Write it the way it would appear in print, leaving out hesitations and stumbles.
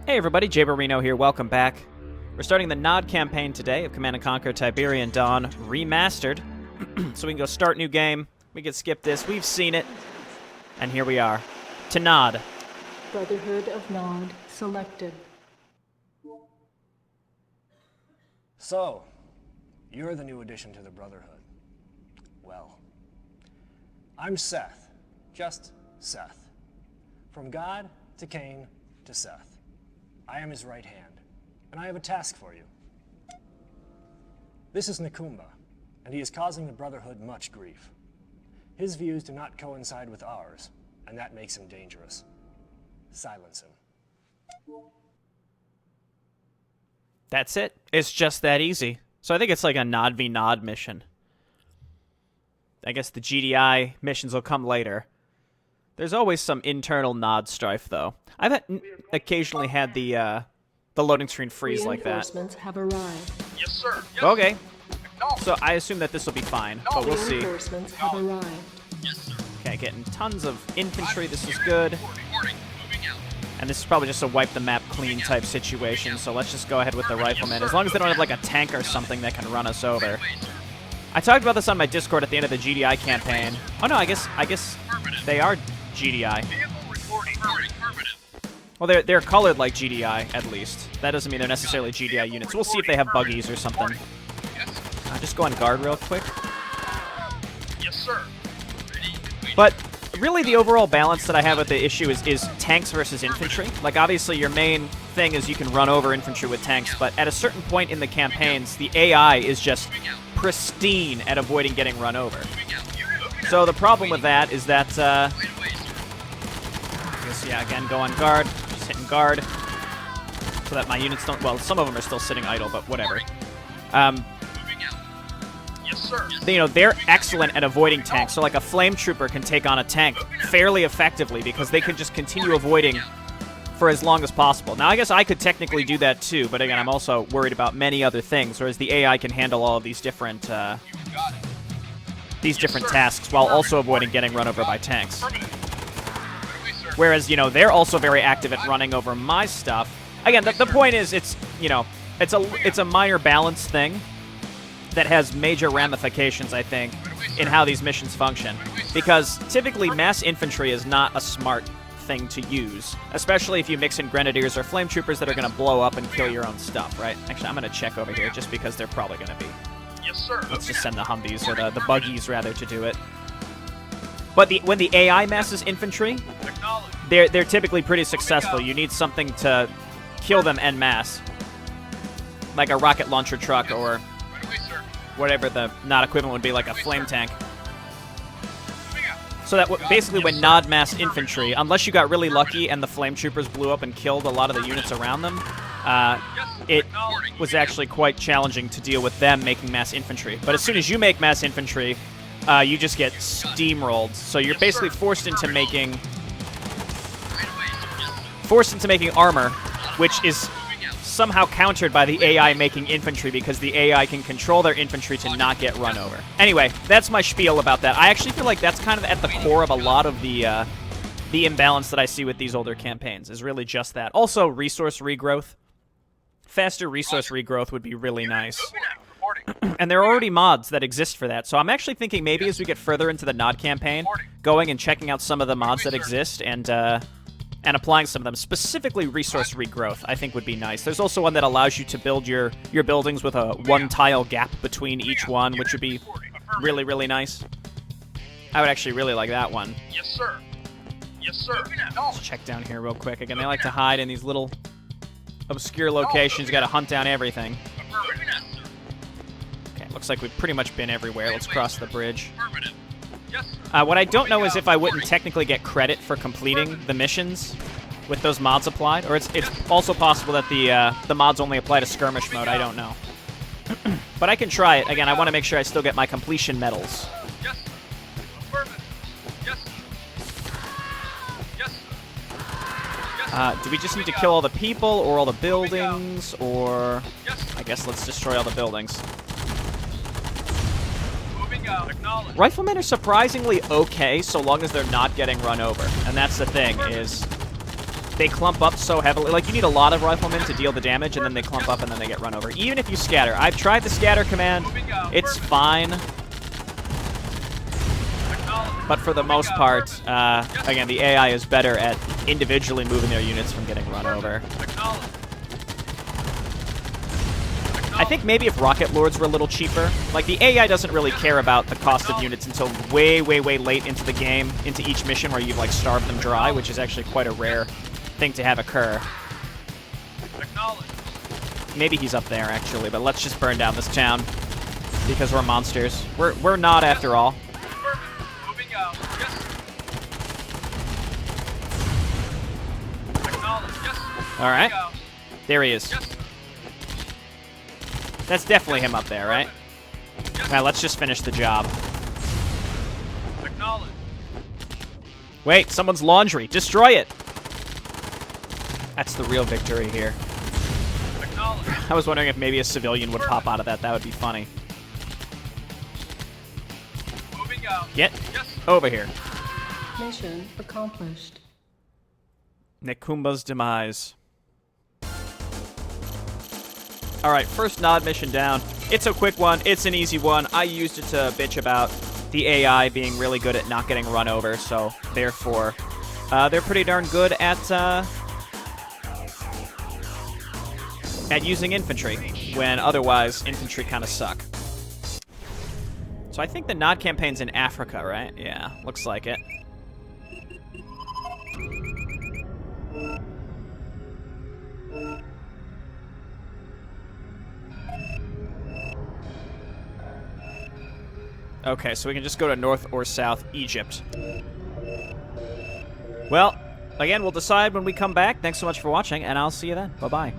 Hey everybody, Jay Barino here, welcome back. We're starting the Nod campaign today of Command Conquer Tiberian Dawn Remastered. So we can go start new game, we can skip this, we've seen it. And here we are. To Nod. Brotherhood of Nod selected. So, you're the new addition to the Brotherhood. Well, I'm Seth. Just Seth. From God to Cain to Seth. I am his right hand, and I have a task for you. This is Nikoomba, and he is causing the Brotherhood much grief. His views do not coincide with ours, and that makes him dangerous. Silence him. That's it. It's just that easy. So I think it's like a Nod v Nod mission. I guess the GDI missions will come later. There's always some internal Nod strife, though. I've occasionally had the loading screen freeze like that. Reinforcements have arrived. Yes, sir. Yes, Okay. So I assume that this will be fine, but we'll see. Reinforcements have arrived. Yes, sir. Okay, getting tons of infantry. This is good. Reporting. Moving out. And this is probably just a wipe the map clean type situation, so let's just go ahead with the riflemen. As long as they don't have like a tank or something that can run us over. I talked about this on my Discord at the end of the GDI campaign. Oh no, I guess they are GDI. Vehicle reporting. Affirmative. Well, they're colored like GDI, at least. That doesn't mean they're necessarily GDI units. We'll see if they have buggies or something. Yes, Just go on guard real quick. yes, sir. Ready. Waiting. But really the overall balance that I have with the issue is tanks versus infantry. Like, obviously your main thing is you can run over infantry with tanks, but at a certain point in the campaigns, the AI is just pristine at avoiding getting run over. So the problem with that is that, I guess, yeah, again, go on guard, just hitting guard, so that my units don't, well, some of them are still sitting idle, but whatever. Yes, sir. You know, they're excellent at avoiding tanks, so like a flame trooper can take on a tank fairly effectively because they can just continue avoiding for as long as possible. Now, I guess I could technically do that too, but again, I'm also worried about many other things, whereas the AI can handle all of these different, tasks while also avoiding getting run over by tanks. Whereas, you know, they're also very active at running over my stuff. Again, the point is, it's, you know, it's a minor balance thing that has major ramifications, I think, in how these missions function. Because typically mass infantry is not a smart thing to use, especially if you mix in grenadiers or flame troopers that are going to blow up and kill your own stuff, right? Actually, I'm going to check over here just because they're probably going to be. Yes, sir. Let's just send the Humvees or the buggies, rather, to do it. But when the AI masses infantry, they're typically pretty successful. You need something to kill them en masse, like a rocket launcher truck or whatever the Nod equivalent would be, like a flame tank. So that basically when Nod mass infantry, unless you got really lucky and the flame troopers blew up and killed a lot of the units around them, it was actually quite challenging to deal with them making mass infantry. But as soon as you make mass infantry, you just get steamrolled. So you're basically forced into making armor, which is somehow countered by the AI making infantry because the AI can control their infantry to not get run over. Anyway, that's my spiel about that. I actually feel like that's kind of at the core of a lot of the imbalance that I see with these older campaigns, is really just that. Also, resource regrowth. Faster resource regrowth would be really nice. And there are already mods that exist for that, so I'm actually thinking maybe as we get further into the Nod campaign, going and checking out some of the mods that exist and applying some of them, specifically resource regrowth, I think would be nice. There's also one that allows you to build your buildings with a one-tile gap between each one, which would be really, really nice. I would actually really like that one. Yes, sir. Yes, sir. Let's check down here real quick. Again, they like to hide in these little obscure locations. You gotta hunt down everything. Okay, looks like we've pretty much been everywhere. Let's cross the bridge. What I don't know is if I wouldn't technically get credit for completing the missions with those mods applied, or it's also possible that the mods only apply to skirmish mode. I don't know. But I can try it. Again, I want to make sure I still get my completion medals. Yes. Affirmative. Yes. Yes. Yes. Do we just need to kill all the people or all the buildings, or I guess let's destroy all the buildings. Riflemen are surprisingly okay so long as they're not getting run over. And that's the thing, is they clump up so heavily. Like, you need a lot of riflemen to deal the damage, and then they clump up, and then they get run over. Even if you scatter. I've tried the scatter command. It's fine. But for the most part, again, the AI is better at individually moving their units from getting run over. I think maybe if Rocket Lords were a little cheaper. Like, the AI doesn't really care about the cost of units until way, way, way late into the game, into each mission where you've, like, starved them dry, which is actually quite a rare thing to have occur. Maybe he's up there, actually, but let's just burn down this town because we're monsters. We're not, after all. Moving out. Yes. Yes. All right. There he is. Yes. That's definitely him up there, right? Now let's just finish the job. Acknowledge. Wait, someone's laundry. Destroy it. That's the real victory here. Acknowledge. I was wondering if maybe a civilian would pop out of that. That would be funny. Moving out. Get Yes. over here. Mission accomplished. Nikoomba's demise. Alright, first Nod mission down. It's a quick one. It's an easy one. I used it to bitch about the AI being really good at not getting run over, so therefore they're pretty darn good at using infantry, when otherwise infantry kind of suck. So I think the Nod campaign's in Africa, right? Yeah, looks like it. Okay, so we can just go to North or South Egypt. Well, again, we'll decide when we come back. Thanks so much for watching, and I'll see you then. Bye-bye.